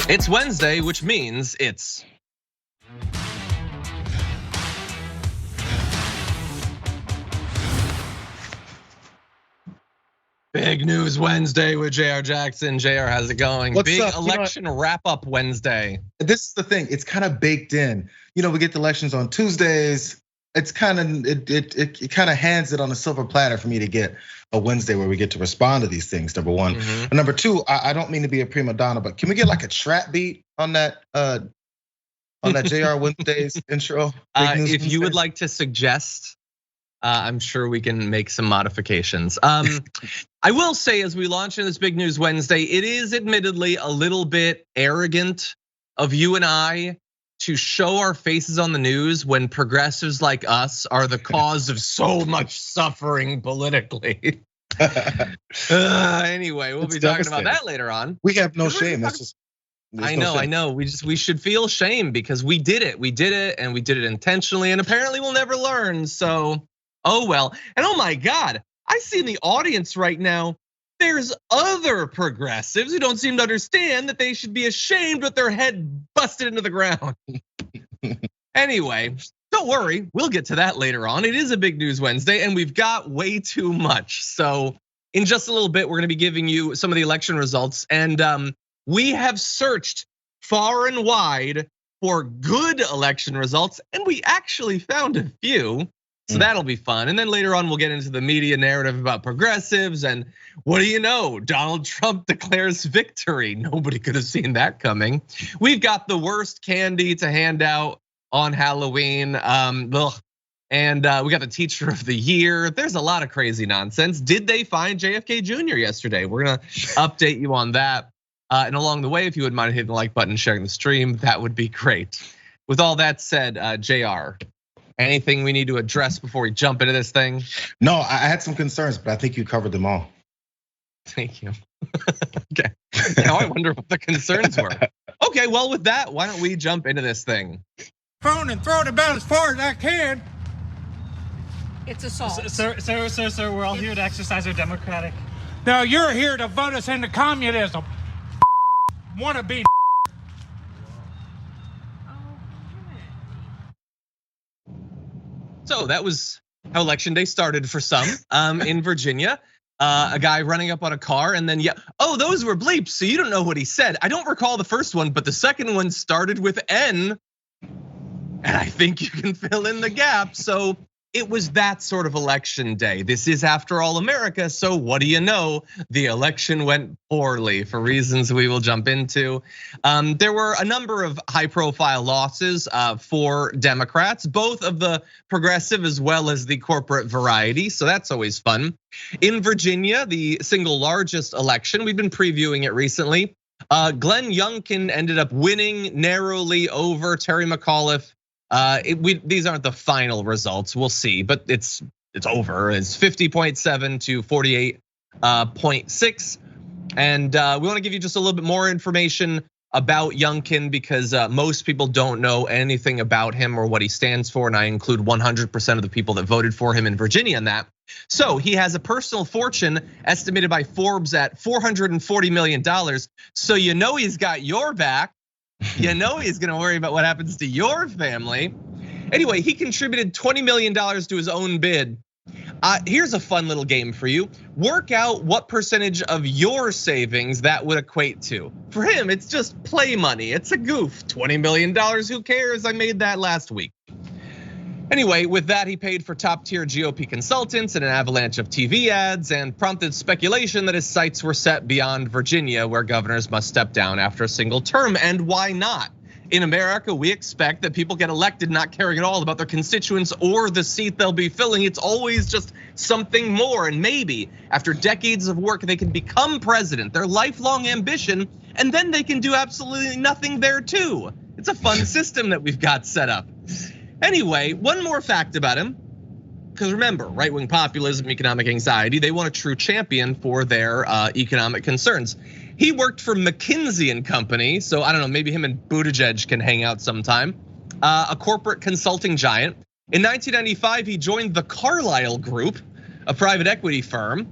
It's Wednesday, which means it's Big News Wednesday with Jayar Jackson. Jayar, how's it going? What's Big up? election wrap-up Wednesday. This is the thing, it's kind of baked in. We get the elections on Tuesdays. It's kind of, it kind of hands it on a silver platter for me to get a Wednesday where we get to respond to these things, number one. And number two, I don't mean to be a prima donna, but can we get like a trap beat on that JR Wednesdays intro? If you would like to suggest, I'm sure we can make some modifications. I will say, as we launch into this Big News Wednesday, it is admittedly a little bit arrogant of you and I to show our faces on the news when progressives like us are the cause of so much suffering politically. Anyway, we'll be talking about that later on. We have no shame. That's just. I know. We should feel shame because we did it, and we did it intentionally, and apparently we'll never learn. So, oh well. And oh my God, I see in the audience right now, there's other progressives who don't seem to understand that they should be ashamed with their head busted into the ground. Anyway, don't worry, we'll get to that later on. It is a Big News Wednesday, and we've got way too much. So, in just a little bit, we're gonna be giving you some of the election results, and we have searched far and wide for good election results, and we actually found a few. So that'll be fun. And then later on, we'll get into the media narrative about progressives. And what do you know? Donald Trump declares victory. Nobody could have seen that coming. We've got the worst candy to hand out on Halloween. And we got the teacher of the year. There's a lot of crazy nonsense. Did they find JFK Jr. yesterday? We're gonna update you on that. And along the way, if you wouldn't mind hitting the like button, sharing the stream, that would be great. With all that said, Jayar, anything we need to address before we jump into this thing? No, I had some concerns, but I think you covered them all. Thank you. Okay, now I wonder what the concerns were. Okay, well with that, why don't we jump into this thing? Phone and throw it about as far as I can. It's assault. Sir, we're all here to exercise our democratic. Now you're here to vote us into communism. Wanna be. So that was how election day started for some in Virginia. A guy running up on a car and then those were bleeps, so you don't know what he said. I don't recall the first one, but the second one started with N, and I think you can fill in the gap. So it was that sort of election day. This is, after all, America, so what do you know? The election went poorly for reasons we will jump into. There were a number of high-profile losses for Democrats, both of the progressive as well as the corporate variety, so that's always fun. In Virginia, the single largest election, we've been previewing it recently. Glenn Youngkin ended up winning narrowly over Terry McAuliffe. These aren't the final results, we'll see, but it's over. It's 50.7 to 48.6. And we wanna give you just a little bit more information about Youngkin because most people don't know anything about him or what he stands for, and I include 100% of the people that voted for him in Virginia in that. So he has a personal fortune estimated by Forbes at $440 million. So you know he's got your back. You know he's gonna worry about what happens to your family. Anyway, he contributed $20 million to his own bid. Here's a fun little game for you. Work out what percentage of your savings that would equate to. For him, it's just play money. It's a goof. $20 million, who cares? I made that last week. Anyway, with that, he paid for top-tier GOP consultants and an avalanche of TV ads and prompted speculation that his sights were set beyond Virginia, where governors must step down after a single term. And why not? In America, we expect that people get elected not caring at all about their constituents or the seat they'll be filling. It's always just something more. And maybe after decades of work, they can become president, their lifelong ambition, and then they can do absolutely nothing there too. It's a fun system that we've got set up. Anyway, one more fact about him, because remember, right-wing populism, economic anxiety, they want a true champion for their economic concerns. He worked for McKinsey and Company, so I don't know, maybe him and Buttigieg can hang out sometime. A corporate consulting giant. In 1995, he joined the Carlyle Group, a private equity firm.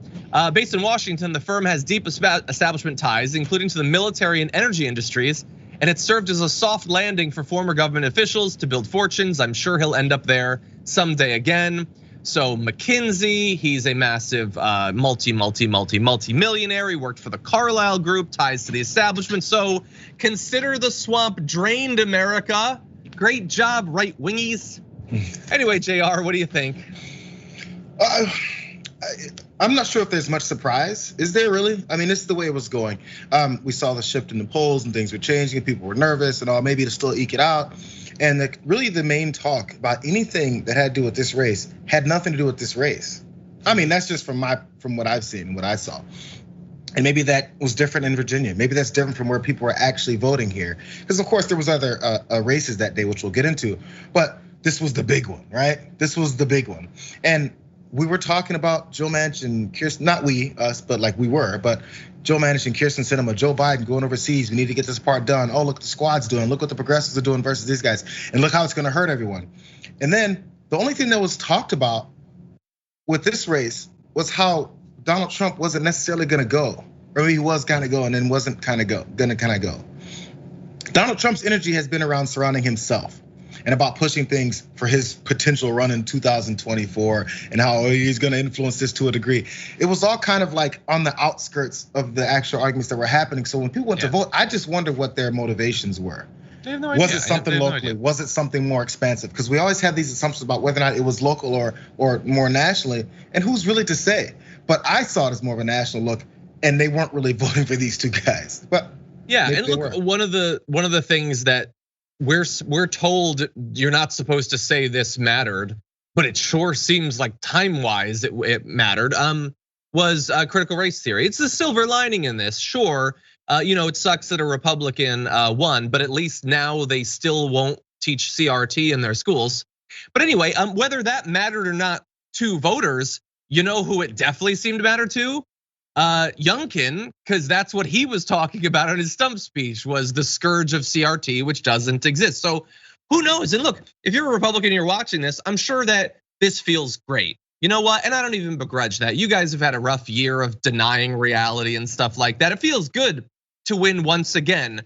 Based in Washington, the firm has deep establishment ties, including to the military and energy industries, and it served as a soft landing for former government officials to build fortunes. I'm sure he'll end up there someday again. So McKinsey, he's a massive multi-millionaire. He worked for the Carlyle Group, ties to the establishment. So consider the swamp drained, America. Great job, right wingies. Anyway, Jayar, what do you think? I'm not sure if there's much surprise. Is there really? I mean, this is the way it was going. We saw the shift in the polls and things were changing. People were nervous and all, maybe to still eke it out. And really the main talk about anything that had to do with this race had nothing to do with this race. I mean, that's just from what I've seen and what I saw. And maybe that was different in Virginia. Maybe that's different from where people were actually voting here. Because of course there was other races that day, which we'll get into. But this was the big one, right? This was the big one. And we were talking about Joe Manchin and Kirsten, not us, but like we were, but Joe Manchin, Kirsten Sinema, Joe Biden going overseas. We need to get this part done. Oh, look what the squad's doing. Look what the progressives are doing versus these guys. And look how it's gonna hurt everyone. And then the only thing that was talked about with this race was how Donald Trump wasn't necessarily gonna go. Or maybe he was gonna go and then wasn't gonna go. Donald Trump's energy has been around surrounding himself and about pushing things for his potential run in 2024 and how he's gonna influence this to a degree. It was all kind of like on the outskirts of the actual arguments that were happening. So when people went to vote, I just wonder what their motivations were. No idea. Was it something locally? Was it something more expansive? Because we always have these assumptions about whether or not it was local or more nationally, and who's really to say? But I saw it as more of a national look, and they weren't really voting for these two guys. But yeah, and look, one of the things that we're told you're not supposed to say this mattered, but it sure seems like time-wise it mattered. Was critical race theory. It's the silver lining in this. Sure, it sucks that a Republican won, but at least now they still won't teach CRT in their schools. But anyway, whether that mattered or not to voters, you know who it definitely seemed to matter to? Youngkin, because that's what he was talking about in his stump speech, was the scourge of CRT, which doesn't exist. So who knows? And look, if you're a Republican and you're watching this, I'm sure that this feels great. You know what? And I don't even begrudge that. You guys have had a rough year of denying reality and stuff like that. It feels good to win once again.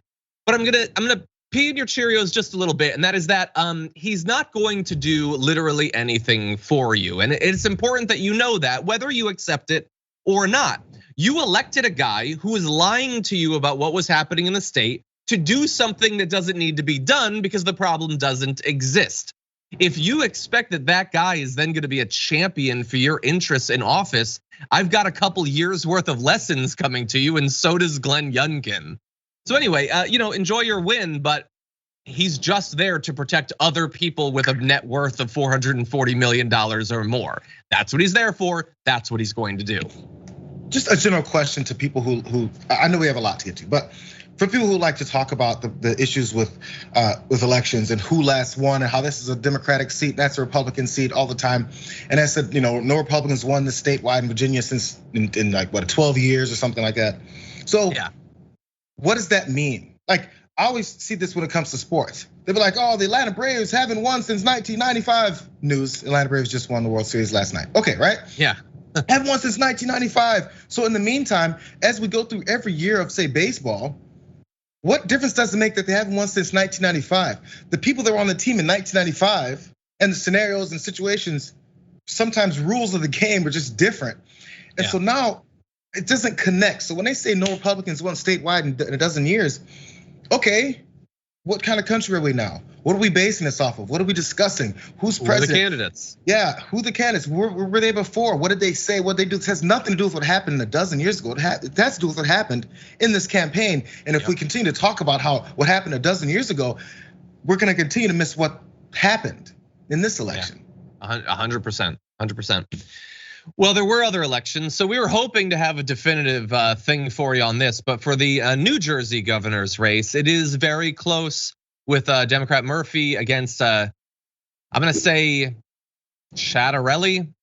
But I'm gonna pee in your Cheerios just a little bit, and that is that he's not going to do literally anything for you. And it's important that you know that, whether you accept it or not. You elected a guy who is lying to you about what was happening in the state to do something that doesn't need to be done because the problem doesn't exist. If you expect that guy is then gonna be a champion for your interests in office, I've got a couple years worth of lessons coming to you, and so does Glenn Youngkin. So anyway, enjoy your win, but he's just there to protect other people with a net worth of $440 million or more. That's what he's there for. That's what he's going to do. Just a general question to people who I know we have a lot to get to, but for people who like to talk about the issues with elections and who last won and how this is a Democratic seat, that's a Republican seat all the time. And I said, no Republicans won the statewide in Virginia since in like 12 years or something like that. So yeah. What does that mean? Like, I always see this when it comes to sports. They'll be like, oh, the Atlanta Braves haven't won since 1995. News, Atlanta Braves just won the World Series last night. Okay, right? Yeah. Haven't won since 1995. So in the meantime, as we go through every year of, say, baseball, what difference does it make that they haven't won since 1995? The people that were on the team in 1995 and the scenarios and situations, sometimes rules of the game are just different. And so now it doesn't connect. So when they say no Republicans won statewide in a dozen years, okay, what kind of country are we now? What are we basing this off of? What are we discussing? Who's president? Who are the candidates? Yeah, who the candidates? Where were they before? What did they say? What did they do? It has nothing to do with what happened a dozen years ago. It has to do with what happened in this campaign. And if we continue to talk about what happened a dozen years ago, we're gonna continue to miss what happened in this election. 100%, 100%. Well, there were other elections, so we were hoping to have a definitive thing for you on this. But for the New Jersey governor's race, it is very close with Democrat Murphy against, I'm gonna say Chattarelli.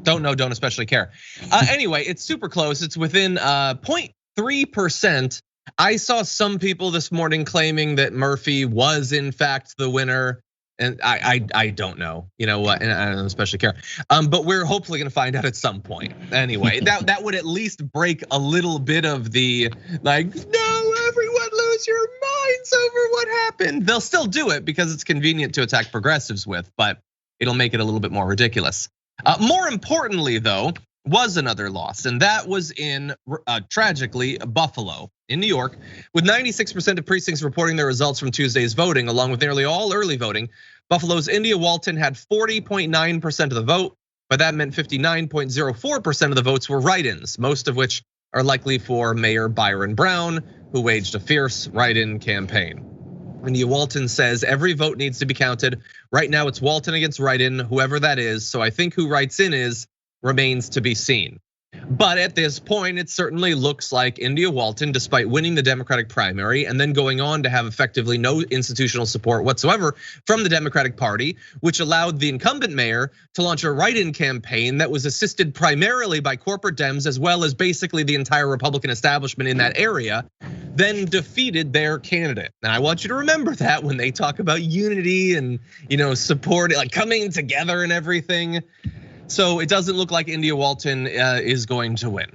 Don't know, don't especially care. Anyway, it's super close. It's within 0.3%. I saw some people this morning claiming that Murphy was in fact the winner. And I don't know, you know what, and I don't especially care. But we're hopefully gonna find out at some point. Anyway, that would at least break a little bit of the like, no, everyone lose your headlines over what happened. They'll still do it because it's convenient to attack progressives with, but it'll make it a little bit more ridiculous. More importantly, though, was another loss, and that was in, tragically, Buffalo in New York, with 96% of precincts reporting their results from Tuesday's voting, along with nearly all early voting. Buffalo's India Walton had 40.9% of the vote, but that meant 59.04% of the votes were write-ins, most of which are likely for Mayor Byron Brown, who waged a fierce write-in campaign. India Walton says every vote needs to be counted. Right now it's Walton against write-in, whoever that is, so I think who writes in remains to be seen. But at this point, it certainly looks like India Walton, despite winning the Democratic primary and then going on to have effectively no institutional support whatsoever from the Democratic Party, which allowed the incumbent mayor to launch a write-in campaign that was assisted primarily by corporate Dems, as well as basically the entire Republican establishment in that area, then defeated their candidate. And I want you to remember that when they talk about unity and support, like coming together and everything. So it doesn't look like India Walton is going to win.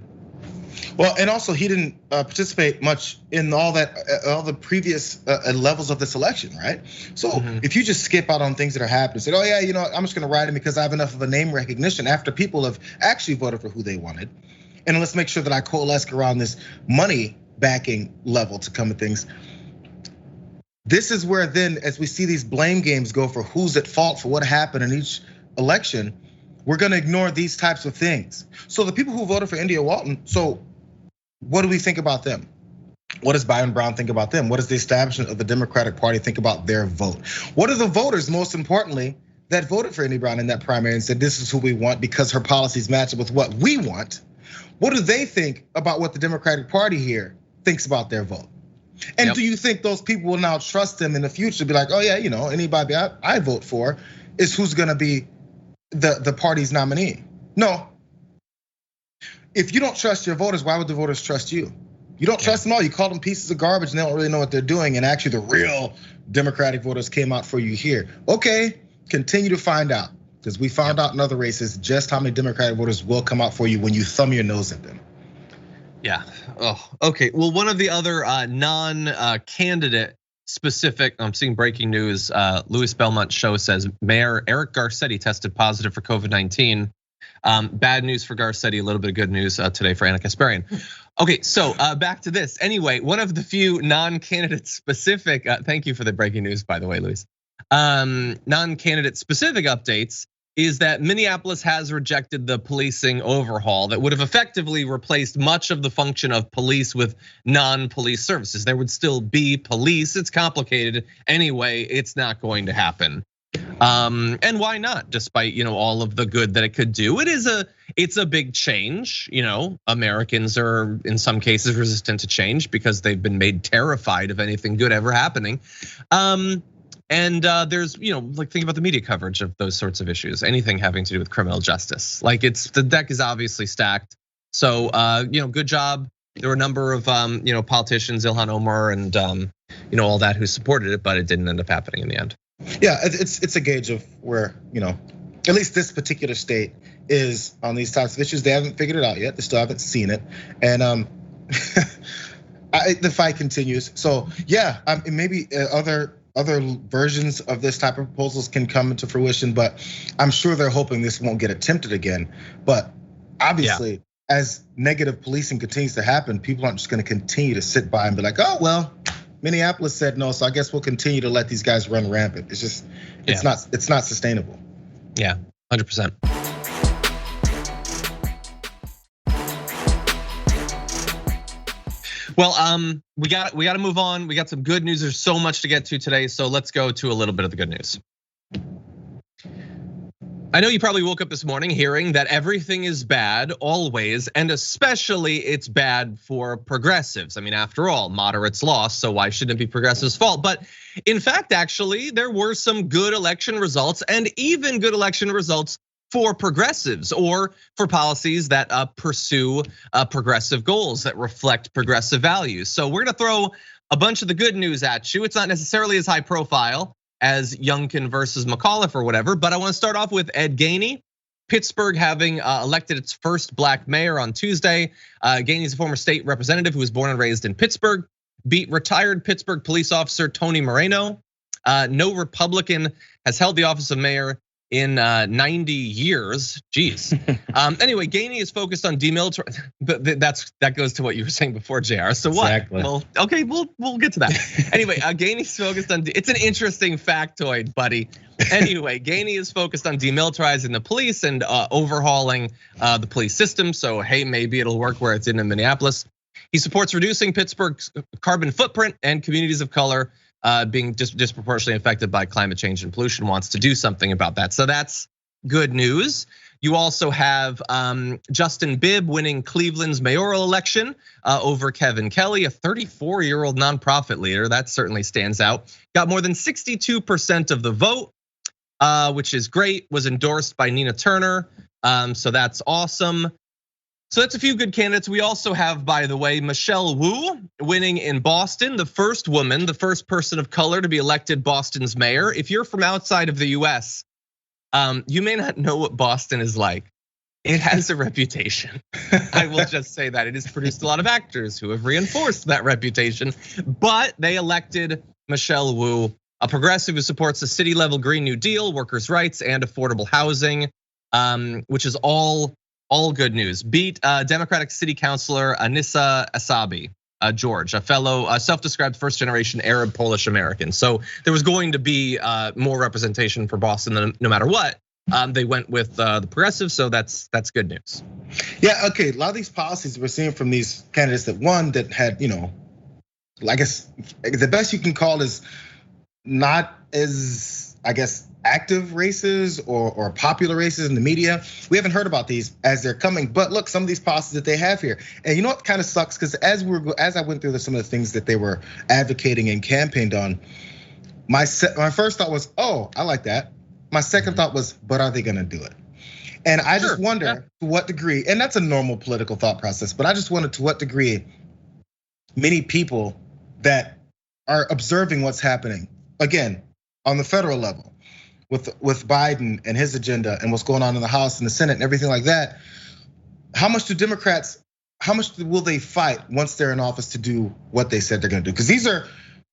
Well, and also he didn't participate much in all the previous levels of this election, right? So if you just skip out on things that are happening, say, oh yeah, I'm just gonna write him because I have enough of a name recognition after people have actually voted for who they wanted. And let's make sure that I coalesce around this money backing level to come at things. This is where then, as we see these blame games go for who's at fault for what happened in each election, we're gonna ignore these types of things. So the people who voted for India Walton, so what do we think about them? What does Byron Brown think about them? What does the establishment of the Democratic Party think about their vote? What are the voters, most importantly, that voted for India Brown in that primary and said this is who we want because her policies match up with what we want? What do they think about what the Democratic Party here thinks about their vote? And do you think those people will now trust them in the future? Be like, oh yeah, anybody I vote for is who's gonna be the party's nominee? No. If you don't trust your voters, why would the voters trust you? You don't trust them all. You call them pieces of garbage and they don't really know what they're doing. And actually the real Democratic voters came out for you here. Okay, continue to find out. Because we found out in other races just how many Democratic voters will come out for you when you thumb your nose at them. Yeah, okay. Well, one of the other non-candidate specific, I'm seeing breaking news. Louis Belmont's show says Mayor Eric Garcetti tested positive for COVID-19. Bad news for Garcetti, a little bit of good news today for Anna Kasparian. Okay, so back to this. Anyway, one of the few non-candidate specific, thank you for the breaking news, by the way, Louis. Non-candidate specific updates is that Minneapolis has rejected the policing overhaul that would have effectively replaced much of the function of police with non-police services. There would still be police. It's complicated anyway. It's not going to happen. And why not? Despite all of the good that it could do, it's a big change. Americans are in some cases resistant to change because they've been made terrified of anything good ever happening. And there's, like think about the media coverage of those sorts of issues, anything having to do with criminal justice. Like the deck is obviously stacked. So, good job. There were a number of, politicians, Ilhan Omar and, all that who supported it, but it didn't end up happening in the end. Yeah, it's a gauge of where, at least this particular state is on these types of issues. They haven't figured it out yet. They still haven't seen it. And the fight continues. So yeah, maybe other versions of this type of proposals can come into fruition, but I'm sure they're hoping this won't get attempted again. But obviously, as negative policing continues to happen, people aren't just gonna continue to sit by and be like, oh, well, Minneapolis said no, so I guess we'll continue to let these guys run rampant. It's just, it's not sustainable. Yeah, 100%. Well, we got to move on. We got some good news. There's so much to get to today, so let's go to a little bit of the good news. I know you probably woke up this morning hearing that everything is bad always, and especially it's bad for progressives. I mean, after all, moderates lost, so why shouldn't it be progressives' fault? But in fact, actually, there were some good election results and even good election results for progressives or for policies that pursue progressive goals that reflect progressive values. So we're gonna throw a bunch of the good news at you. It's not necessarily as high profile as Youngkin versus McAuliffe or whatever, but I wanna start off with Ed Gainey. Pittsburgh having elected its first black mayor on Tuesday. Gainey is a former state representative who was born and raised in Pittsburgh. beat retired Pittsburgh police officer Tony Moreno. No Republican has held the office of mayor in 90 years. Jeez. Anyway, Gainey is focused on demilitarizing, but that goes to what you were saying before, Jayar. So what? Exactly. Well, okay, we'll get to that. Anyway, Gainey's focused on, it's an interesting factoid, buddy. Anyway, Gainey is focused on demilitarizing the police and overhauling the police system. So hey, maybe it'll work where it's in Minneapolis. He supports reducing Pittsburgh's carbon footprint and communities of color being disproportionately affected by climate change and pollution, wants to do something about that. So that's good news. You also have Justin Bibb winning Cleveland's mayoral election over Kevin Kelly, a 34-year-old nonprofit leader. That certainly stands out. Got more than 62% of the vote, which is great, was endorsed by Nina Turner. So that's awesome. So that's a few good candidates. We also have, by the way, Michelle Wu winning in Boston, the first woman, the first person of color to be elected Boston's mayor. If you're from outside of the US, you may not know what Boston is like. It has a reputation. I will just say that. It has produced a lot of actors who have reinforced that reputation. But they elected Michelle Wu, a progressive who supports the city level Green New Deal, workers' rights, and affordable housing, which is all good news. Beat Democratic City Councilor Anissa Asabi, George, a fellow self-described first-generation Arab Polish American. So there was going to be more representation for Boston no matter what. They went with the progressive, so that's good news. Yeah, okay. A lot of these policies we're seeing from these candidates that had, I guess the best you can call is not as, I guess, active races or popular races in the media. We haven't heard about these as they're coming, but look, some of these policies that they have here, and you know what kind of sucks, because as I went through some of the things that they were advocating and campaigned on, my first thought was, oh, I like that. My second thought was, but are they gonna do it? And I just wonder to what degree, and that's a normal political thought process, but I just wonder to what degree many people that are observing what's happening, again, on the federal level, with Biden and his agenda and what's going on in the House and the Senate and everything like that, how much will they fight once they're in office to do what they said they're gonna do? Because these are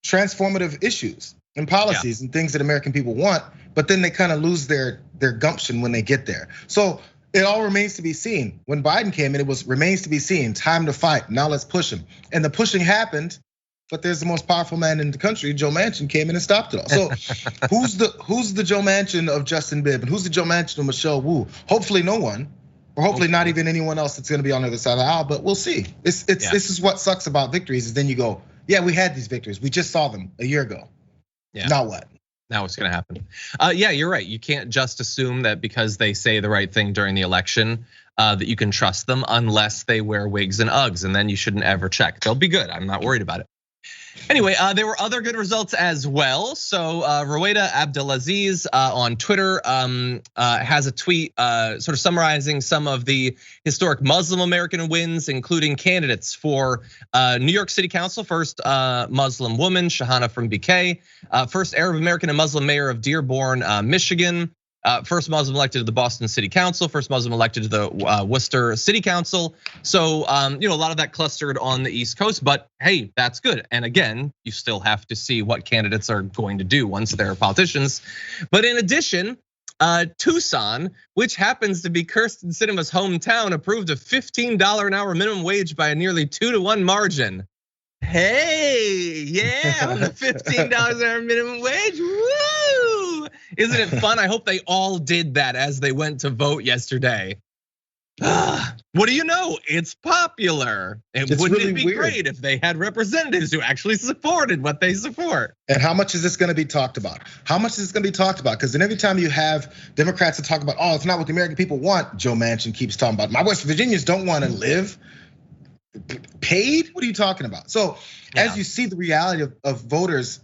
transformative issues and policies and things that American people want, but then they kind of lose their gumption when they get there. So it all remains to be seen. When Biden came in, it remains to be seen, time to fight, now let's push him. And the pushing happened, but there's the most powerful man in the country, Joe Manchin, came in and stopped it all. So who's the Joe Manchin of Justin Bibb, and who's the Joe Manchin of Michelle Wu? Hopefully no one, or hopefully not even anyone else that's gonna be on the other side of the aisle, but we'll see. This is what sucks about victories, is then you go, yeah, we had these victories. We just saw them a year ago. Yeah. Now what? Now what's gonna happen? Yeah, you're right. You can't just assume that because they say the right thing during the election that you can trust them unless they wear wigs and Uggs, and then you shouldn't ever check. They'll be good. I'm not worried about it. Anyway, there were other good results as well. So Roweda Abdelaziz on Twitter has a tweet sort of summarizing some of the historic Muslim American wins, including candidates for New York City Council, first Muslim woman, Shahana from BK, first Arab American and Muslim mayor of Dearborn, Michigan, first Muslim elected to the Boston City Council, first Muslim elected to the Worcester City Council. So a lot of that clustered on the East Coast, but hey, that's good. And again, you still have to see what candidates are going to do once they're politicians. But in addition, Tucson, which happens to be Kyrsten Sinema's hometown, approved a $15 an hour minimum wage by a nearly 2-to-1 margin. Hey, yeah, the $15 an hour minimum wage, woo! Isn't it fun? I hope they all did that as they went to vote yesterday. What do you know? It's popular. And wouldn't really it be great if they had representatives who actually supported what they support? And how much is this gonna be talked about? How much is this gonna be talked about? Because then every time you have Democrats that talk about, oh, it's not what the American people want, Joe Manchin keeps talking about, my West Virginians don't wanna live paid? What are you talking about? So as you see the reality of voters'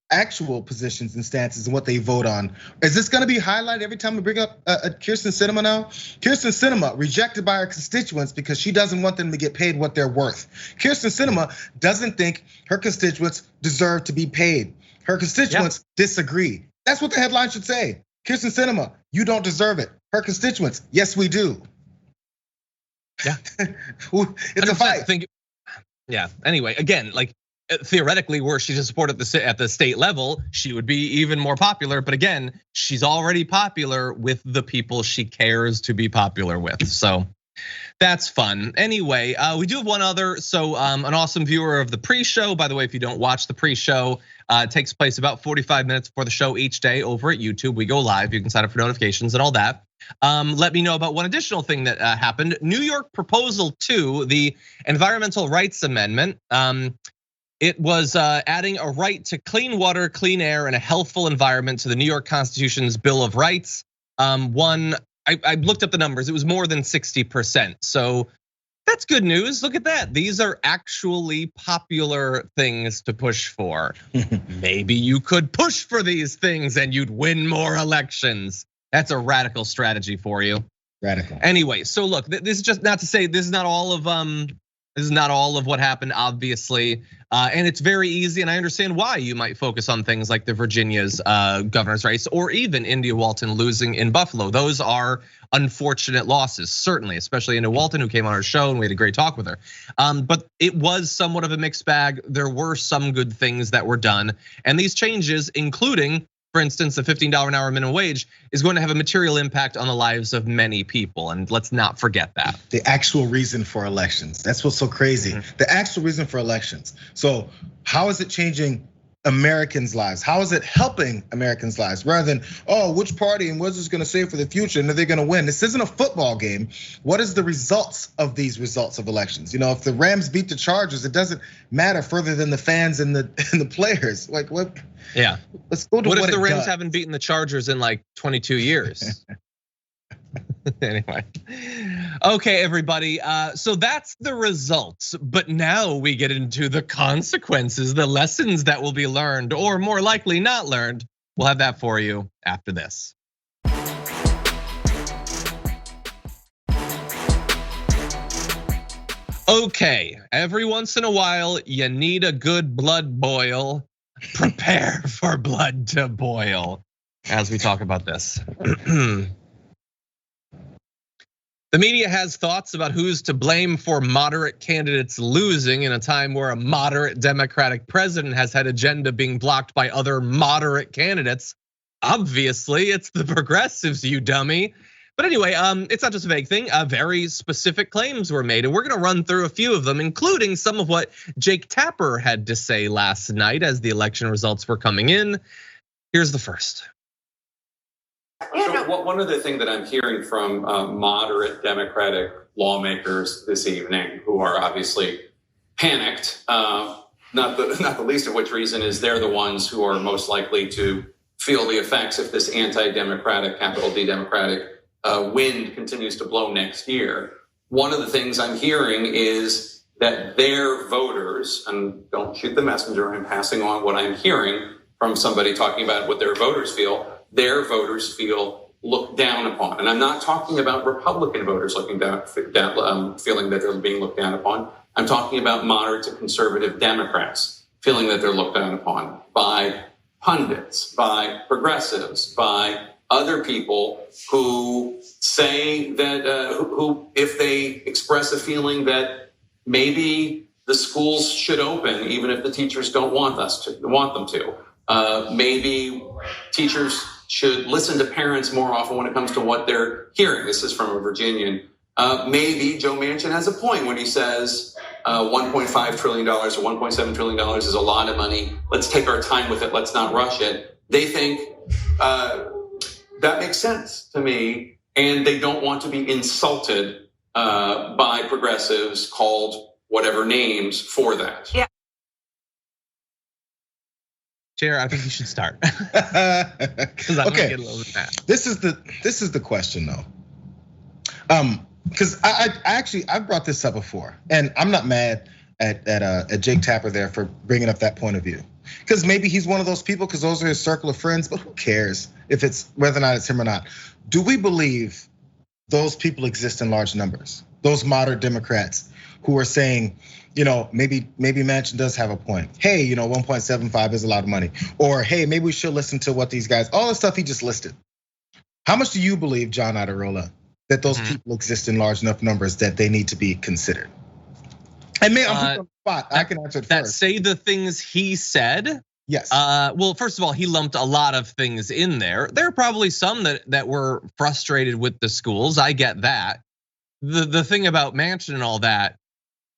actual positions and stances and what they vote on, is this gonna be highlighted every time we bring up Kyrsten Sinema now? Kyrsten Sinema rejected by her constituents because she doesn't want them to get paid what they're worth. Kyrsten Sinema doesn't think her constituents deserve to be paid. Her constituents disagree. That's what the headline should say. Kyrsten Sinema, you don't deserve it. Her constituents, yes we do. Yeah, it's a fight. Yeah. Anyway, again, like theoretically, were she to support at the state level, she would be even more popular. But again, she's already popular with the people she cares to be popular with. So that's fun. Anyway, we do have one other. So an awesome viewer of the pre-show. By the way, if you don't watch the pre-show, it takes place about 45 minutes before the show each day over at YouTube. We go live. You can sign up for notifications and all that. Let me know about one additional thing that happened. New York Proposal 2, the Environmental Rights Amendment. It was adding a right to clean water, clean air, and a healthful environment to the New York Constitution's Bill of Rights. I looked up the numbers. It was more than 60%. So that's good news. Look at that. These are actually popular things to push for. Maybe you could push for these things and you'd win more elections. That's a radical strategy for you. Radical. Anyway, so look, this is just not to say this is not all of what happened, obviously, and it's very easy, and I understand why you might focus on things like the Virginia's governor's race, or even India Walton losing in Buffalo. Those are unfortunate losses, certainly, especially India Walton, who came on our show and we had a great talk with her. But it was somewhat of a mixed bag. There were some good things that were done, and these changes, including, for instance, the $15 an hour minimum wage, is going to have a material impact on the lives of many people, and let's not forget that. The actual reason for elections. That's what's so crazy. The actual reason for elections. So how is it changing Americans' lives? How is it helping Americans' lives? Rather than, which party and what's this gonna say for the future and are they gonna win? This isn't a football game. What is the results of these results of elections? If the Rams beat the Chargers, it doesn't matter further than the fans and the players. Like what? Yeah. Let's go to what if the Rams haven't beaten the Chargers in like 22 years? Anyway, okay, everybody. So that's the results, but now we get into the consequences, the lessons that will be learned, or more likely not learned. We'll have that for you after this. Okay, every once in a while, you need a good blood boil. Prepare for blood to boil as we talk about this. The media has thoughts about who's to blame for moderate candidates losing in a time where a moderate Democratic president has had agenda being blocked by other moderate candidates. Obviously, it's the progressives, you dummy. But anyway, it's not just a vague thing. Very specific claims were made, and we're gonna run through a few of them, including some of what Jake Tapper had to say last night as the election results were coming in. Here's the first. So one other thing that I'm hearing from moderate Democratic lawmakers this evening, who are obviously panicked, not the least of which reason is they're the ones who are most likely to feel the effects if this anti-democratic, capital D Democratic wind continues to blow next year. One of the things I'm hearing is that their voters, and don't shoot the messenger, I'm passing on what I'm hearing from somebody talking about what their voters feel. Their voters feel looked down upon. And I'm not talking about Republican voters looking down, feeling that they're being looked down upon. I'm talking about moderate to conservative Democrats feeling that they're looked down upon by pundits, by progressives, by other people who say that, who if they express a feeling that maybe the schools should open even if the teachers don't want them to. Maybe teachers should listen to parents more often when it comes to what they're hearing. This is from a Virginian. Maybe Joe Manchin has a point when he says $1.5 trillion or $1.7 trillion is a lot of money. Let's take our time with it. Let's not rush it. They think that makes sense to me, and they don't want to be insulted by progressives called whatever names for that. Yeah. Jayar, I think you should start. Because I'm gonna get a little bit mad. This is the question though. Because I've brought this up before, and I'm not mad at Jake Tapper there for bringing up that point of view. Because maybe he's one of those people, because those are his circle of friends. But who cares if it's whether or not it's him or not? Do we believe those people exist in large numbers? Those moderate Democrats who are saying, maybe Manchin does have a point. Hey, 1.75 is a lot of money. Or hey, maybe we should listen to what these guys, all the stuff he just listed. How much do you believe, John Adirola, that those people exist in large enough numbers that they need to be considered? And man, I'm putting on the spot. I can answer it that first. say the things he said. Yes. Well, first of all, he lumped a lot of things in there. There are probably some that were frustrated with the schools. I get that. The thing about Manchin and all that,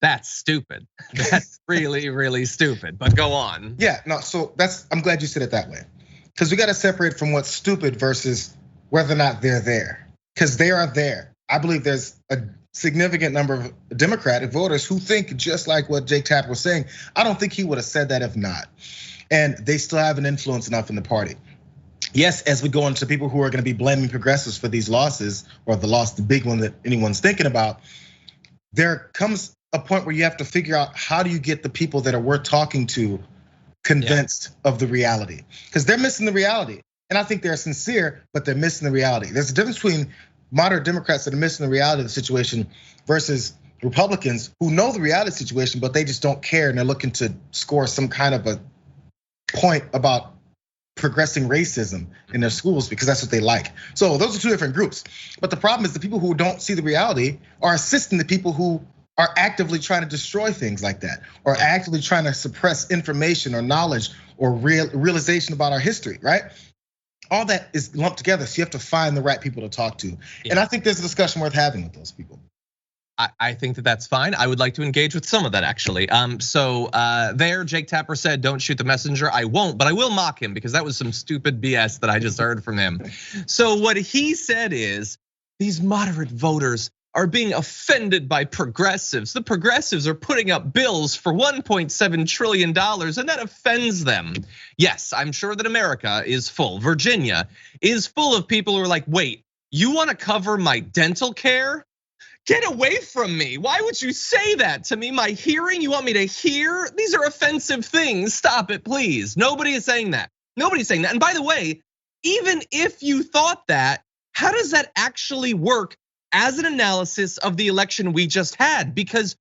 that's stupid. That's really, really stupid. But go on. Yeah, no, so I'm glad you said it that way. Because we got to separate from what's stupid versus whether or not they're there. Because they are there. I believe there's a significant number of Democratic voters who think just like what Jake Tapper was saying. I don't think he would have said that if not. And they still have an influence enough in the party. Yes, as we go into people who are gonna be blaming progressives for these losses, or the loss, the big one that anyone's thinking about, there comes a point where you have to figure out how do you get the people that are worth talking to convinced of the reality? Because they're missing the reality. And I think they're sincere, but they're missing the reality. There's a difference between moderate Democrats that are missing the reality of the situation versus Republicans who know the reality situation, but they just don't care and they're looking to score some kind of a point about progressing racism in their schools because that's what they like. So those are two different groups. But the problem is the people who don't see the reality are assisting the people who are actively trying to destroy things like that, or actively trying to suppress information or knowledge or realization about our history, right? All that is lumped together, so you have to find the right people to talk to. Yeah. And I think there's a discussion worth having with those people. I think that's fine. I would like to engage with some of that actually. So there, Jake Tapper said, "Don't shoot the messenger." I won't, but I will mock him because that was some stupid BS that I just heard from him. So what he said is, these moderate voters are being offended by progressives. The progressives are putting up bills for $1.7 trillion, and that offends them. Yes, I'm sure that America is full. Virginia is full of people who are like, wait, you want to cover my dental care? Get away from me. Why would you say that to me? My hearing, you want me to hear? These are offensive things. Stop it, please. Nobody is saying that. Nobody's saying that. And by the way, even if you thought that, how does that actually work as an analysis of the election we just had? Because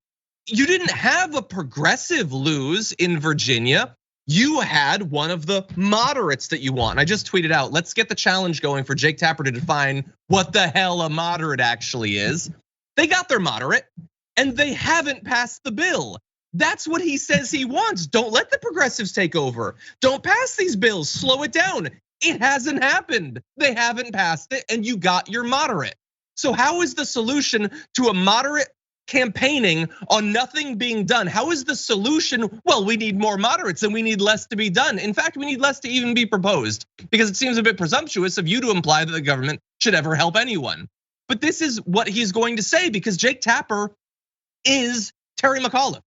you didn't have a progressive lose in Virginia. You had one of the moderates that you want. I just tweeted out, let's get the challenge going for Jake Tapper to define what the hell a moderate actually is. They got their moderate and they haven't passed the bill. That's what he says he wants. Don't let the progressives take over. Don't pass these bills, slow it down. It hasn't happened. They haven't passed it and you got your moderate. So how is the solution to a moderate campaigning on nothing being done? How is the solution? Well, we need more moderates and we need less to be done. In fact, we need less to even be proposed because it seems a bit presumptuous of you to imply that the government should ever help anyone. But this is what he's going to say because Jake Tapper is Terry McAuliffe.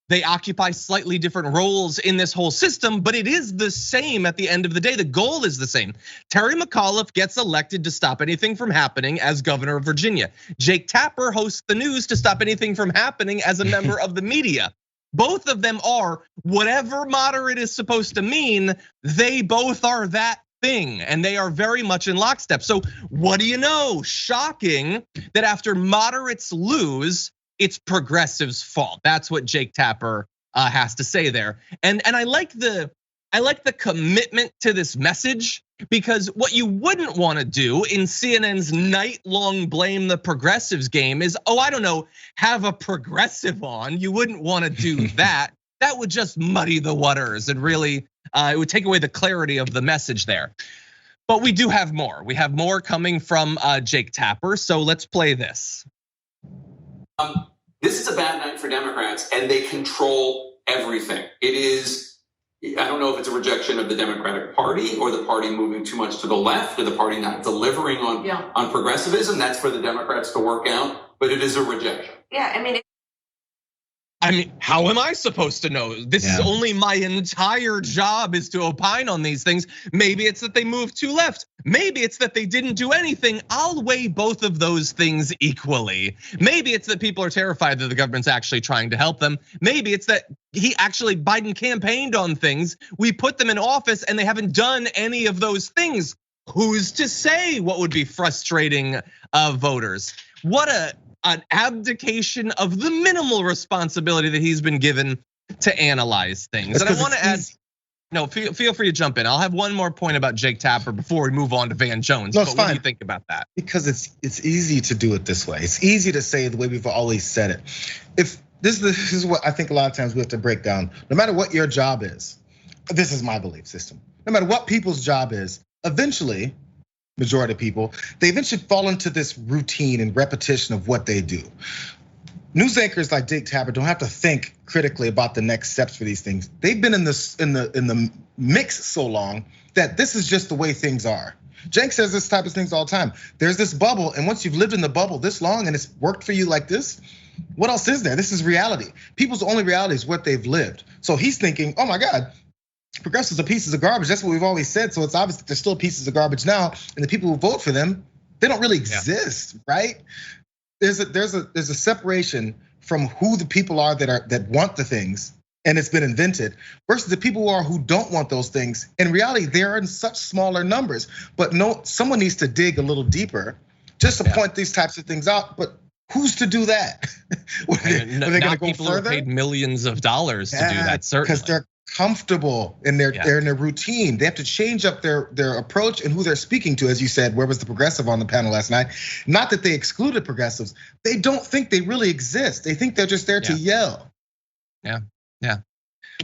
They occupy slightly different roles in this whole system, but it is the same at the end of the day. The goal is the same. Terry McAuliffe gets elected to stop anything from happening as governor of Virginia. Jake Tapper hosts the news to stop anything from happening as a member of the media. Both of them are whatever moderate is supposed to mean, they both are that thing, and they are very much in lockstep. So what do you know? Shocking that after moderates lose, it's progressives' fault. That's what Jake Tapper has to say there. And I like the commitment to this message because what you wouldn't want to do in CNN's night-long blame the progressives game is, I don't know, have a progressive on. You wouldn't want to do that. That would just muddy the waters and really, it would take away the clarity of the message there. But we do have more. We have more coming from Jake Tapper, so let's play this. This is a bad night for Democrats, and they control everything. It is, I don't know if it's a rejection of the Democratic Party or the party moving too much to the left or the party not delivering on progressivism. That's for the Democrats to work out, but it is a rejection. Yeah, I mean, how am I supposed to know? This is only my entire job is to opine on these things. Maybe it's that they moved too left. Maybe it's that they didn't do anything. I'll weigh both of those things equally. Maybe it's that people are terrified that the government's actually trying to help them. Maybe it's that Biden campaigned on things. We put them in office and they haven't done any of those things. Who's to say what would be frustrating voters? What an abdication of the minimal responsibility that he's been given to analyze things. And I want to add, no, feel free to jump in. I'll have one more point about Jake Tapper before we move on to Van Jones. No, it's but fine. What do you think about that? Because it's easy to do it this way. It's easy to say the way we've always said it. this is what I think a lot of times we have to break down. No matter what your job is, this is my belief system. No matter what people's job is, eventually, majority of people, they eventually fall into this routine and repetition of what they do. News anchors like Jake Tapper don't have to think critically about the next steps for these things. They've been in the mix so long that this is just the way things are. Cenk says this type of things all the time. There's this bubble, and once you've lived in the bubble this long and it's worked for you like this, what else is there? This is reality. People's only reality is what they've lived. So he's thinking, oh my God, progressives are pieces of garbage. That's what we've always said. So it's obvious that they're still pieces of garbage now, and the people who vote for them, they don't really exist, right? There's a separation from who the people are that want the things, and it's been invented, versus the people who don't want those things. In reality, they're in such smaller numbers. But no, someone needs to dig a little deeper just to point these types of things out. But who's to do that? Are they going to go people further? Who are paid millions of dollars to do that, certainly. Because they're comfortable in they're in their routine. They have to change up their approach and who they're speaking to. As you said, where was the progressive on the panel last night? Not that they excluded progressives. They don't think they really exist. They think they're just there to yell. Yeah.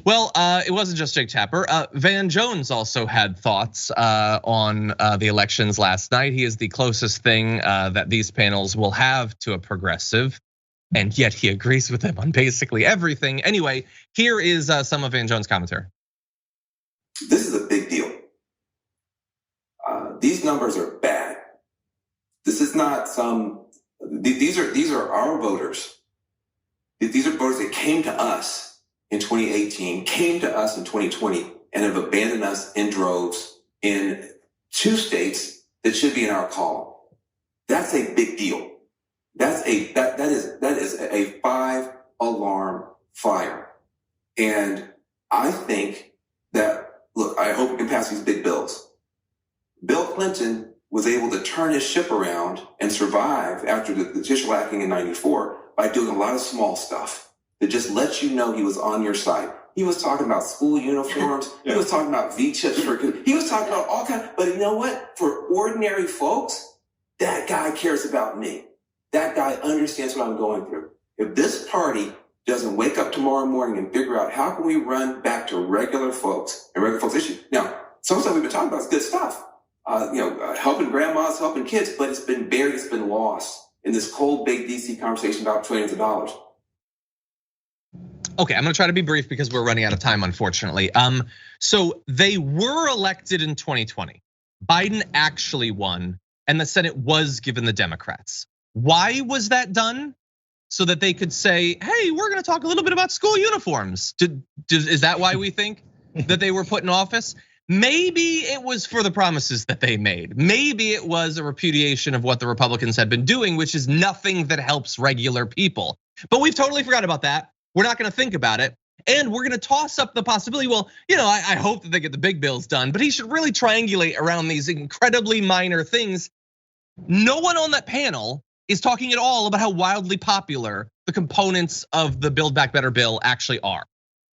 Well, it wasn't just Jake Tapper. Van Jones also had thoughts on the elections last night. He is the closest thing that these panels will have to a progressive, and yet he agrees with them on basically everything. Anyway, here is some of Van Jones' commentary. This is a big deal. These numbers are bad. This is not these are our voters. These are voters that came to us in 2018, came to us in 2020, and have abandoned us in droves in 2 states that should be in our call. That's a big deal. That is a 5-alarm fire. And I think that, look, I hope we can pass these big bills. Bill Clinton was able to turn his ship around and survive after the judicial hacking in 94 by doing a lot of small stuff that just lets you know he was on your side. He was talking about school uniforms. He was talking about V-chips he was talking about all kinds. But you know what? For ordinary folks, that guy cares about me. That guy understands what I'm going through. If this party doesn't wake up tomorrow morning and figure out how can we run back to regular folks and regular folks' issues. Now, some stuff we've been talking about is good stuff. Helping grandmas, helping kids, but it's been buried, it's been lost in this cold, big DC conversation about trillions of dollars. Okay, I'm gonna try to be brief because we're running out of time, unfortunately. So they were elected in 2020. Biden actually won, and the Senate was given the Democrats. Why was that done? So that they could say, hey, we're gonna talk a little bit about school uniforms. Is that why we think that they were put in office? Maybe it was for the promises that they made. Maybe it was a repudiation of what the Republicans had been doing, which is nothing that helps regular people. But we've totally forgot about that. We're not gonna think about it. And we're gonna toss up the possibility, well, I hope that they get the big bills done, but he should really triangulate around these incredibly minor things. No one on that panel is talking at all about how wildly popular the components of the Build Back Better bill actually are.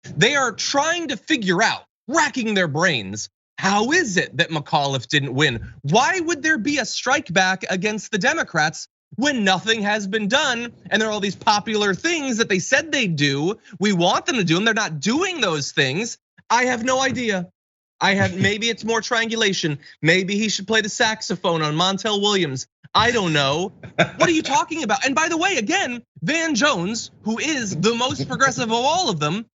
They are trying to figure out, racking their brains, how is it that McAuliffe didn't win? Why would there be a strike back against the Democrats when nothing has been done? And there are all these popular things that they said they'd do. We want them to do them, they're not doing those things. I have no idea. Maybe it's more triangulation. Maybe he should play the saxophone on Montel Williams. I don't know. What are you talking about? And by the way, again, Van Jones, who is the most progressive of all of them,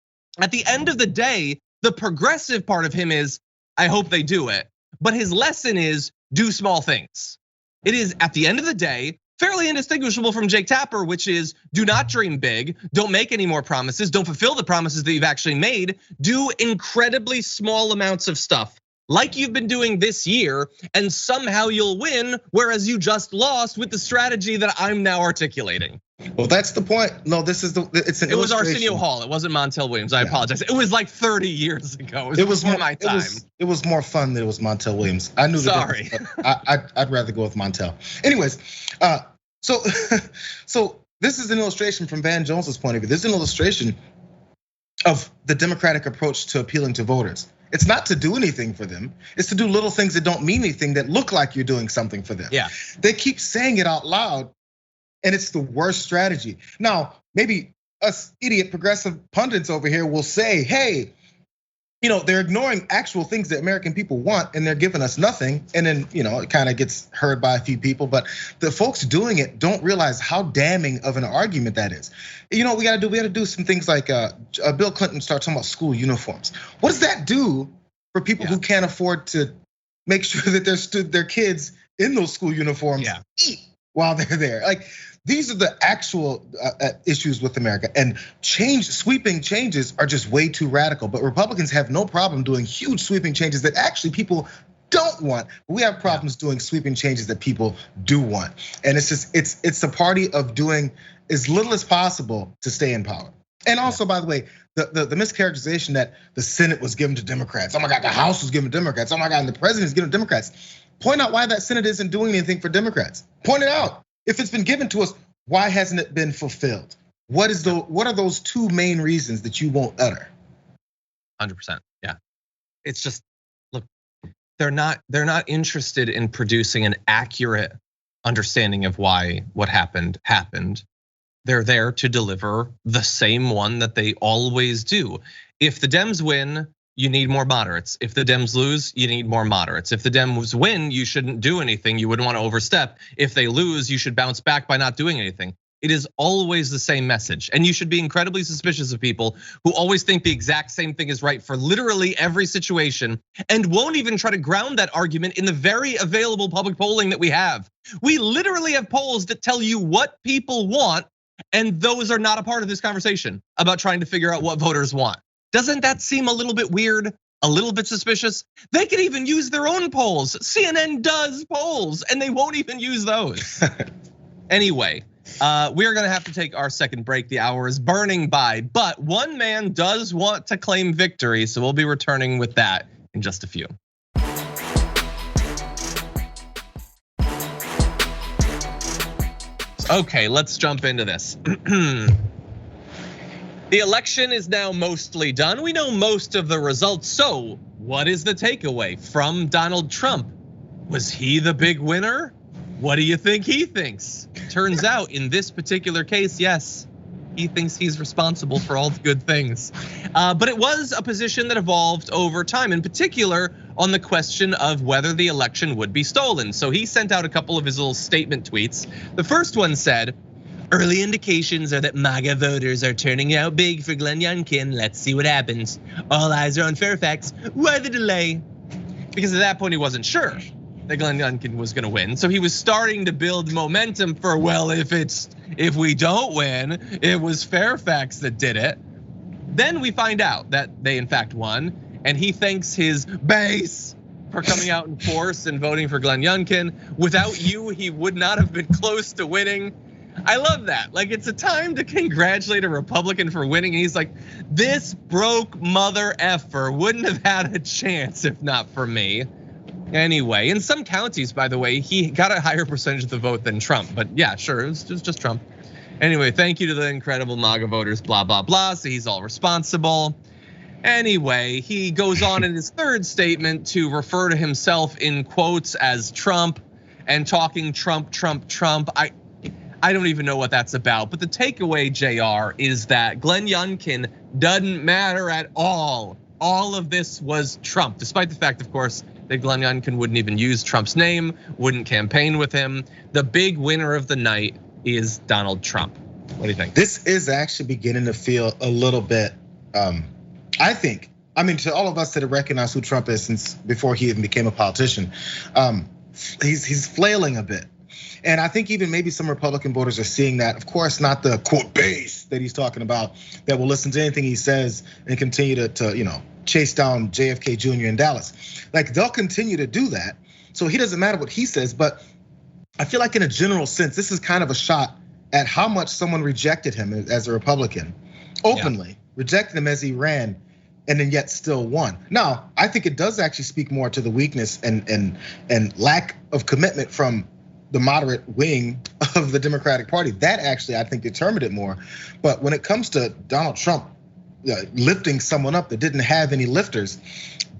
at the end of the day, the progressive part of him is, I hope they do it. But his lesson is, do small things. It is, at the end of the day, fairly indistinguishable from Jake Tapper, which is, do not dream big, don't make any more promises, don't fulfill the promises that you've actually made, do incredibly small amounts of stuff, like you've been doing this year, and somehow you'll win, whereas you just lost with the strategy that I'm now articulating. Well, that's the point. No, it's an illustration. It was Arsenio Hall, it wasn't Montel Williams, I apologize. It was like 30 years ago, it was before my time. It was more fun than it was Montel Williams. I knew Sorry. I'd rather go with Montel. Anyways, so this is an illustration from Van Jones's point of view. This is an illustration of the Democratic approach to appealing to voters. It's not to do anything for them. It's to do little things that don't mean anything that look like you're doing something for them. Yeah. They keep saying it out loud, and it's the worst strategy. Now, maybe us idiot progressive pundits over here will say, hey, they're ignoring actual things that American people want and they're giving us nothing. And then, it kind of gets heard by a few people, but the folks doing it don't realize how damning of an argument that is. We got to do some things like Bill Clinton started talking about school uniforms. What does that do for people who can't afford to make sure that their kids in those school uniforms eat while they're there? Like, these are the actual issues with America, and sweeping changes are just way too radical. But Republicans have no problem doing huge sweeping changes that actually people don't want. We have problems doing sweeping changes that people do want, and it's a party of doing as little as possible to stay in power. And also, by the way, the mischaracterization that the Senate was given to Democrats. Oh my God, the House was given to Democrats. Oh my God, and the president is given to Democrats. Point out why that Senate isn't doing anything for Democrats. Point it out. If it's been given to us, why hasn't it been fulfilled? What are those two main reasons that you won't utter? 100%. Yeah. It's just, look, they're not interested in producing an accurate understanding of why what happened. They're there to deliver the same one that they always do. If the Dems win, you need more moderates. If the Dems lose, you need more moderates. If the Dems win, you shouldn't do anything. You wouldn't want to overstep. If they lose, you should bounce back by not doing anything. It is always the same message. And you should be incredibly suspicious of people who always think the exact same thing is right for literally every situation and won't even try to ground that argument in the very available public polling that we have. We literally have polls that tell you what people want, and those are not a part of this conversation about trying to figure out what voters want. Doesn't that seem a little bit weird? A little bit suspicious? They can even use their own polls. CNN does polls and they won't even use those. Anyway, we're gonna have to take our second break. The hour is burning by, but one man does want to claim victory. So we'll be returning with that in just a few. Okay, let's jump into this. The election is now mostly done. We know most of the results. So what is the takeaway from Donald Trump? Was he the big winner? What do you think he thinks? Turns out in this particular case, yes, he thinks he's responsible for all the good things. But it was a position that evolved over time, in particular on the question of whether the election would be stolen. So he sent out a couple of his little statement tweets. The first one said, early indications are that MAGA voters are turning out big for Glenn Youngkin. Let's see what happens. All eyes are on Fairfax. Why the delay? Because at that point he wasn't sure that Glenn Youngkin was gonna win. So he was starting to build momentum for, well, if we don't win, it was Fairfax that did it. Then we find out that they in fact won, and he thanks his base for coming out in force and voting for Glenn Youngkin. Without you, he would not have been close to winning. I love that. Like, it's a time to congratulate a Republican for winning. And he's like, this broke mother effer wouldn't have had a chance if not for me. Anyway, in some counties, by the way, he got a higher percentage of the vote than Trump. But yeah, sure, it was just Trump. Anyway, thank you to the incredible MAGA voters, blah, blah, blah. So he's all responsible. Anyway, he goes on in his third statement to refer to himself in quotes as Trump and talking Trump. I don't even know what that's about, but the takeaway, Jayar, is that Glenn Youngkin doesn't matter at all. All of this was Trump, despite the fact, of course, that Glenn Youngkin wouldn't even use Trump's name, wouldn't campaign with him. The big winner of the night is Donald Trump. What do you think? This is actually beginning to feel a little bit, I think, to all of us that have recognized who Trump is since before he even became a politician, he's flailing a bit. And I think even maybe some Republican voters are seeing that. Of course, not the quote base that he's talking about that will listen to anything he says and continue to chase down JFK Jr. in Dallas. Like, they'll continue to do that. So he doesn't matter what he says, but I feel like in a general sense, this is kind of a shot at how much someone rejected him as a Republican, openly rejected him as he ran, and then yet still won. Now, I think it does actually speak more to the weakness and lack of commitment from the moderate wing of the Democratic Party. That actually, I think, determined it more. But when it comes to Donald Trump lifting someone up that didn't have any lifters,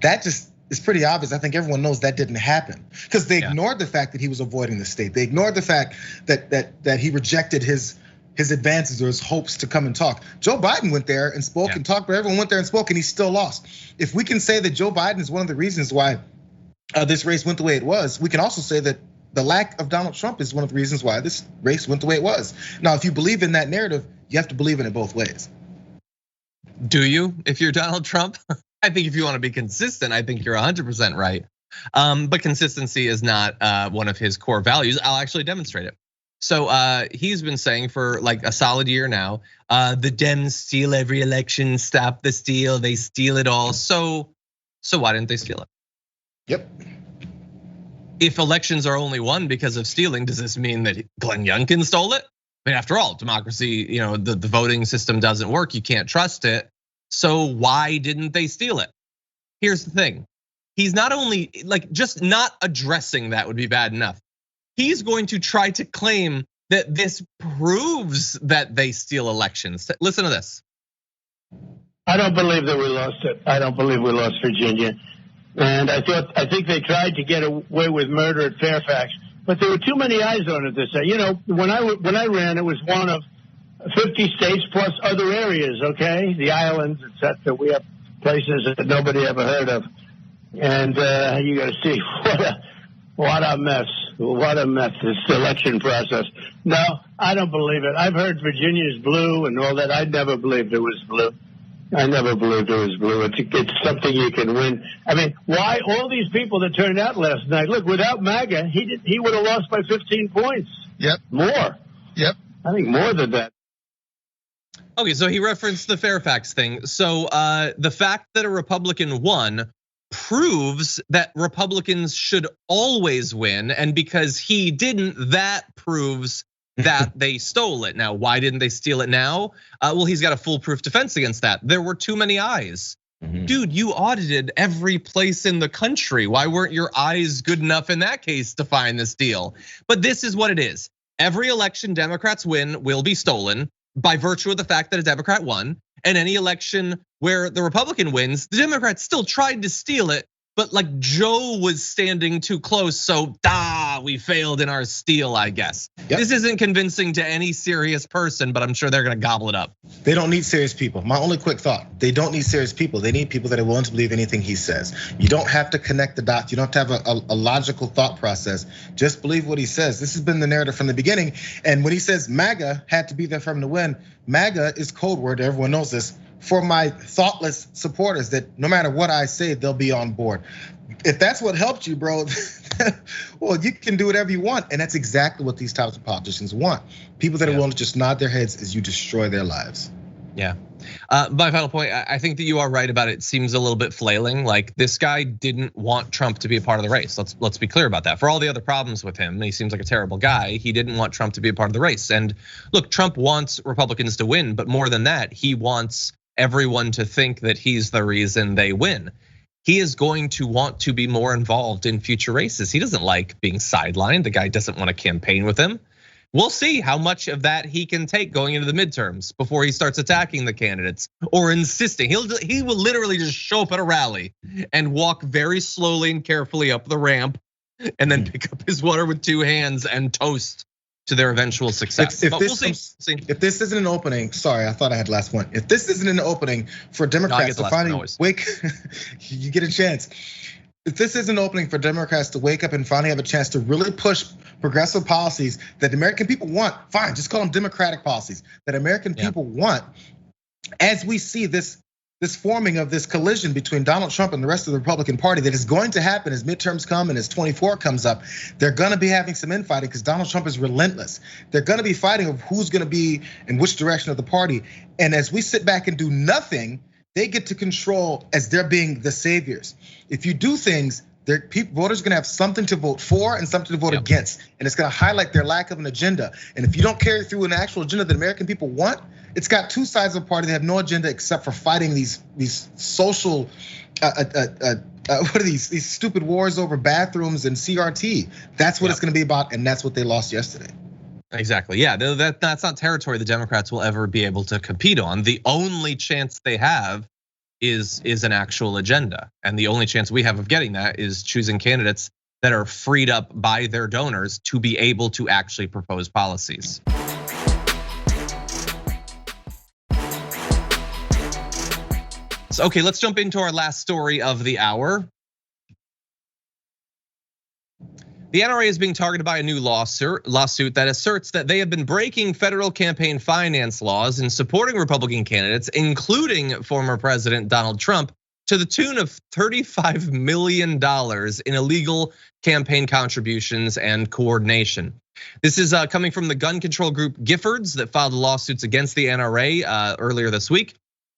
that just is pretty obvious. I think everyone knows that didn't happen because they ignored the fact that he was avoiding the state. They ignored the fact that he rejected his his advances or his hopes to come and talk. Joe Biden went there and spoke and talked, but everyone went there and spoke, and he still lost. If we can say that Joe Biden is one of the reasons why this race went the way it was, we can also say that the lack of Donald Trump is one of the reasons why this race went the way it was. Now, if you believe in that narrative, you have to believe in it both ways. Do you, if you're Donald Trump? I think if you want to be consistent, I think you're 100% right. But consistency is not one of his core values. I'll actually demonstrate it. So he's been saying for like a solid year now, the Dems steal every election, stop the steal, they steal it all. So why didn't they steal it? Yep. If elections are only won because of stealing, does this mean that Glenn Youngkin stole it? I mean, after all, democracy, the voting system doesn't work. You can't trust it. So why didn't they steal it? Here's the thing. He's not only like just not addressing that would be bad enough. He's going to try to claim that this proves that they steal elections. Listen to this. I don't believe that we lost it. I don't believe we lost Virginia. And I think they tried to get away with murder at Fairfax, but there were too many eyes on it this day. When I ran, it was one of 50 states plus other areas, okay? The islands, etc. We have places that nobody ever heard of. And you got to see what a mess. What a mess, this election process. No, I don't believe it. I've heard Virginia's blue and all that. I never believed it was blue. I never believed it was blue. It's something you can win. I mean, why all these people that turned out last night? Look, without MAGA, he would have lost by 15 points. Yep. More. Yep. I think more than that. Okay, so he referenced the Fairfax thing. So the fact that a Republican won proves that Republicans should always win, and because he didn't, that proves that they stole it. Now, why didn't they steal it now? Well, he's got a foolproof defense against that. There were too many eyes. Dude, you audited every place in the country. Why weren't your eyes good enough in that case to find this deal? But this is what it is. Every election Democrats win will be stolen by virtue of the fact that a Democrat won. And any election where the Republican wins, the Democrats still tried to steal it, but like Joe was standing too close, so we failed in our steal, I guess. Yep. This isn't convincing to any serious person, but I'm sure they're gonna gobble it up. They don't need serious people. My only quick thought, they don't need serious people. They need people that are willing to believe anything he says. You don't have to connect the dots. You don't have to have a logical thought process. Just believe what he says. This has been the narrative from the beginning. And when he says MAGA had to be there for him to win, MAGA is code word, everyone knows this, for my thoughtless supporters that no matter what I say, they'll be on board. If that's what helped you, bro, well, you can do whatever you want. And that's exactly what these types of politicians want. People that are willing to just nod their heads as you destroy their lives. Yeah. My final point, I think that you are right about it. It seems a little bit flailing. Like this guy didn't want Trump to be a part of the race. Let's be clear about that. For all the other problems with him, he seems like a terrible guy. He didn't want Trump to be a part of the race. And look, Trump wants Republicans to win, but more than that, he wants everyone to think that he's the reason they win. He is going to want to be more involved in future races. He doesn't like being sidelined. The guy doesn't want to campaign with him. We'll see how much of that he can take going into the midterms before he starts attacking the candidates or insisting. He will literally just show up at a rally and walk very slowly and carefully up the ramp and then pick up his water with two hands and toast to their eventual success. But we'll see. If this isn't an opening, sorry, I thought I had last one. If this isn't an opening for Democrats to finally wake, you get a chance. If this is an opening for Democrats to wake up and finally have a chance to really push progressive policies that the American people want, fine, just call them democratic policies that American people want. As we see this forming of this collision between Donald Trump and the rest of the Republican Party that is going to happen as midterms come and as 24 comes up, they're gonna be having some infighting because Donald Trump is relentless. They're gonna be fighting of who's gonna be in which direction of the party. And as we sit back and do nothing, they get to control as they're being the saviors. If you do things, voters are gonna have something to vote for and something to vote against. And it's gonna highlight their lack of an agenda. And if you don't carry through an actual agenda that American people want, it's got two sides of the party that have no agenda except for fighting these social, what are these stupid wars over bathrooms and CRT. That's what it's gonna be about, and that's what they lost yesterday. Exactly, yeah, that's not territory the Democrats will ever be able to compete on. The only chance they have is an actual agenda. And the only chance we have of getting that is choosing candidates that are freed up by their donors to be able to actually propose policies. So, okay, let's jump into our last story of the hour. The NRA is being targeted by a new lawsuit that asserts that they have been breaking federal campaign finance laws and supporting Republican candidates, including former President Donald Trump, to the tune of $35 million in illegal campaign contributions and coordination. This is coming from the gun control group Giffords that filed lawsuits against the NRA earlier this week,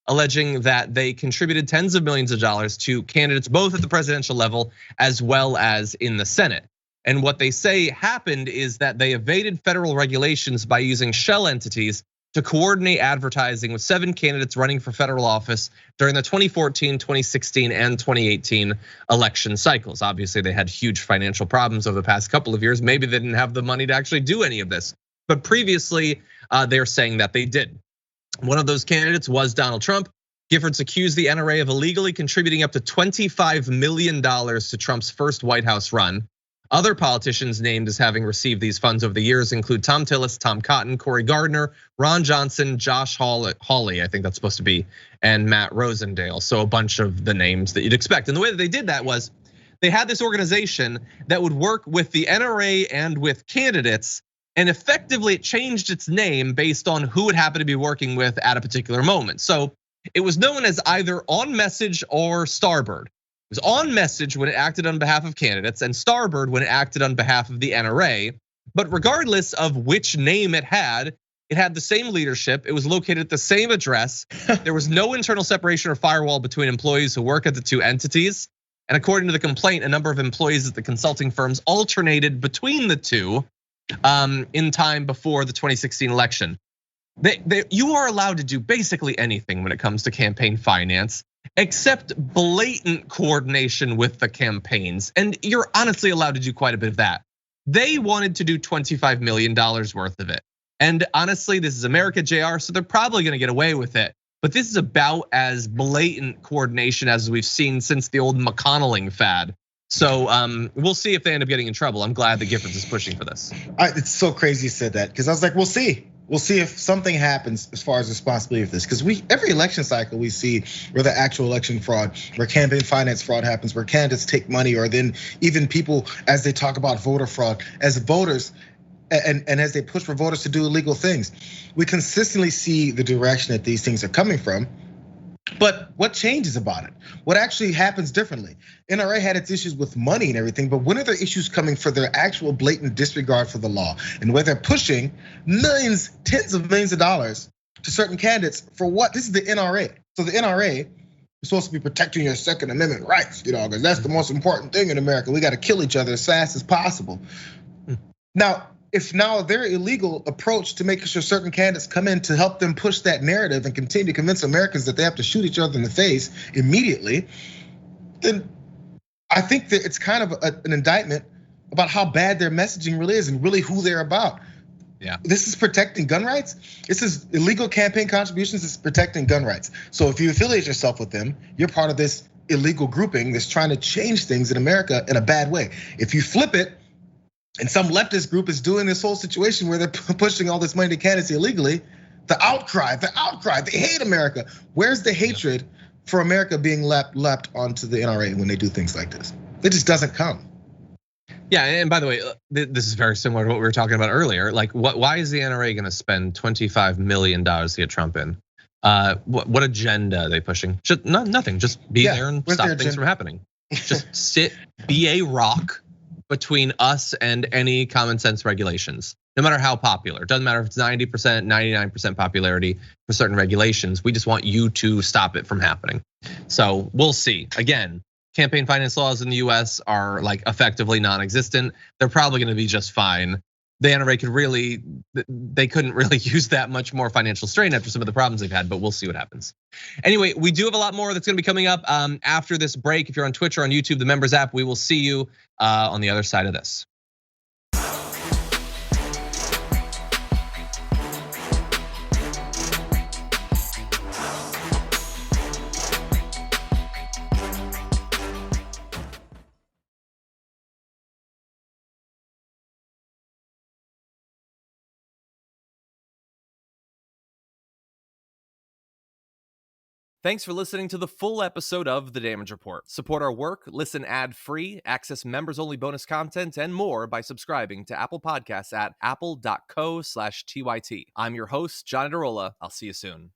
alleging that they contributed tens of millions of dollars to candidates both at the presidential level as well as in the Senate. And what they say happened is that they evaded federal regulations by using shell entities to coordinate advertising with 7 candidates running for federal office during the 2014, 2016, and 2018 election cycles. Obviously, they had huge financial problems over the past couple of years. Maybe they didn't have the money to actually do any of this. But previously, they're saying that they did. One of those candidates was Donald Trump. Giffords accused the NRA of illegally contributing up to $25 million to Trump's first White House run. Other politicians named as having received these funds over the years include Tom Tillis, Tom Cotton, Cory Gardner, Ron Johnson, Josh Hawley, I think that's supposed to be, and Matt Rosendale. So a bunch of the names that you'd expect. And the way that they did that was they had this organization that would work with the NRA and with candidates, and effectively it changed its name based on who it happened to be working with at a particular moment. So it was known as either On Message or Starboard. It was On Message when it acted on behalf of candidates, and Starboard when it acted on behalf of the NRA. But regardless of which name it had the same leadership. It was located at the same address. There was no internal separation or firewall between employees who work at the two entities. And according to the complaint, a number of employees at the consulting firms alternated between the two in time before the 2016 election. You are allowed to do basically anything when it comes to campaign finance, except blatant coordination with the campaigns. And you're honestly allowed to do quite a bit of that. They wanted to do $25 million worth of it. And honestly, this is America, Jayar, so they're probably gonna get away with it. But this is about as blatant coordination as we've seen since the old McConnelling fad. So we'll see if they end up getting in trouble. I'm glad that Giffords is pushing for this. It's so crazy you said that, because I was like, we'll see. We'll see if something happens as far as responsibility of this, because every election cycle we see where the actual election fraud, where campaign finance fraud happens, where candidates take money, or then even people, as they talk about voter fraud, as voters, and as they push for voters to do illegal things, we consistently see the direction that these things are coming from. But what changes about it? What actually happens differently? NRA had its issues with money and everything, but when are their issues coming for their actual blatant disregard for the law, and where they're pushing millions, tens of millions of dollars to certain candidates for what? This is the NRA. So the NRA is supposed to be protecting your Second Amendment rights, because that's the most important thing in America. We got to kill each other as fast as possible. Now, if their illegal approach to making sure certain candidates come in to help them push that narrative and continue to convince Americans that they have to shoot each other in the face immediately, then I think that it's kind of an indictment about how bad their messaging really is and really who they're about. Yeah. This is protecting gun rights. This is illegal campaign contributions. It's protecting gun rights. So if you affiliate yourself with them, you're part of this illegal grouping that's trying to change things in America in a bad way. If you flip it, and some leftist group is doing this whole situation where they're pushing all this money to candidates illegally, the outcry, they hate America. Where's the hatred for America being leapt onto the NRA when they do things like this? It just doesn't come. Yeah, and by the way, this is very similar to what we were talking about earlier. Like, why is the NRA gonna spend $25 million to get Trump in? What agenda are they pushing? Nothing, just be there and stop things from happening. Just sit, be a rock between us and any common sense regulations, no matter how popular. It doesn't matter if it's 90%, 99% popularity for certain regulations. We just want you to stop it from happening. So we'll see. Again, campaign finance laws in the US are like effectively non-existent. They're probably gonna be just fine. The NRA they couldn't really use that much more financial strain after some of the problems they've had, but we'll see what happens. Anyway, we do have a lot more that's gonna be coming up after this break. If you're on Twitch or on YouTube, the members app, we will see you on the other side of this. Thanks for listening to the full episode of The Damage Report. Support our work, listen ad-free, access members-only bonus content, and more by subscribing to Apple Podcasts at apple.co/TYT. I'm your host, John Adarola. I'll see you soon.